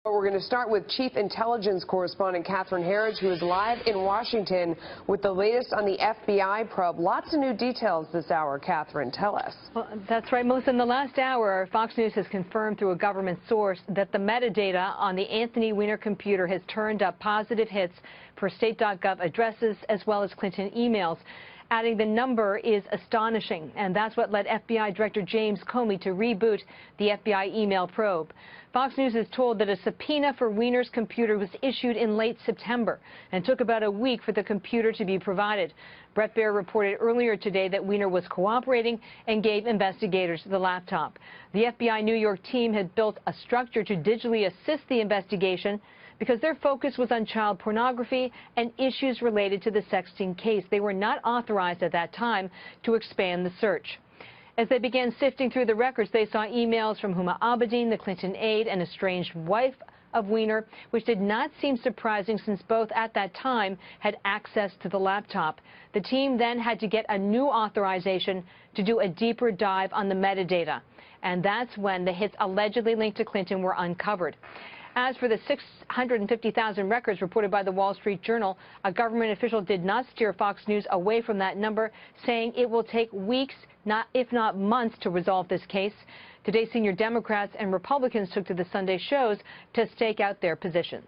We're going to start with Chief Intelligence Correspondent Catherine Herridge, who is live in Washington with the latest on the FBI probe. Lots of new details this hour. Catherine, tell us. Well, that's right, Melissa. In the last hour, Fox News has confirmed through a government source that the metadata on the Anthony Weiner computer has turned up positive hits for state.gov addresses as well as Clinton emails. Adding the number is astonishing, and that's what led FBI Director James Comey to reboot the FBI email probe. Fox News is told that a subpoena for Weiner's computer was issued in late September and took about a week for the computer to be provided. Bret Baier reported earlier today that Weiner was cooperating and gave investigators the laptop. The FBI New York team had built a structure to digitally assist the investigation because their focus was on child pornography and issues related to the sexting case. They were not authorized at that time to expand the search. As they began sifting through the records, they saw emails from Huma Abedin, the Clinton aide, and estranged wife of Weiner, which did not seem surprising since both at that time had access to the laptop. The team then had to get a new authorization to do a deeper dive on the metadata, and that's when the hits allegedly linked to Clinton were uncovered. As for the 650,000 records reported by the Wall Street Journal, a government official did not steer Fox News away from that number, saying it will take weeks, if not months, to resolve this case. Today, senior Democrats and Republicans took to the Sunday shows to stake out their positions.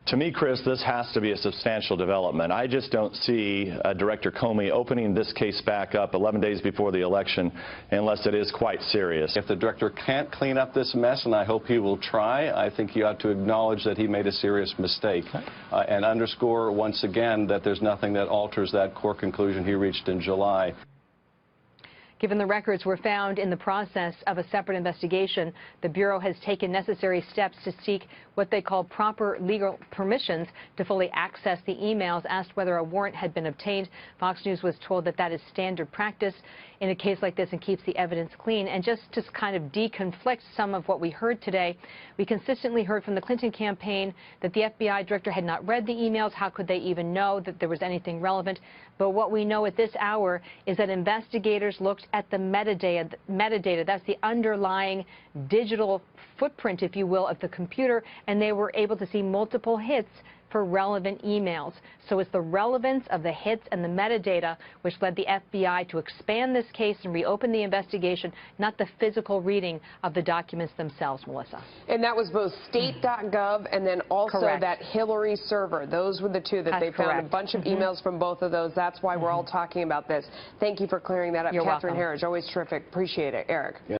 To me, Chris, this has to be a substantial development. I just don't see Director Comey opening this case back up 11 days before the election unless it is quite serious. If the director can't clean up this mess, and I hope he will try, I think he ought to acknowledge that he made a serious mistake and underscore once again that there's nothing that alters that core conclusion he reached in July. Given the records were found in the process of a separate investigation, the Bureau has taken necessary steps to seek what they call proper legal permissions to fully access the emails. Asked whether a warrant had been obtained, Fox News was told that that is standard practice in a case like this and keeps the evidence clean. And just to kind of deconflict some of what we heard today, we consistently heard from the Clinton campaign that the FBI director had not read the emails. How could they even know that there was anything relevant? But what we know at this hour is that investigators looked at the metadata. That's the underlying digital footprint, if you will, of the computer, and they were able to see multiple hits for relevant emails. So it's the relevance of the hits and the metadata which led the FBI to expand this case and reopen the investigation, not the physical reading of the documents themselves, Melissa. And that was both state.gov and then also that Hillary server. Those were the two that they found. A bunch of emails from both of those. That's why we're all talking about this. Thank you for clearing that up, You're Catherine welcome. Herridge. Always terrific. Appreciate it. Eric.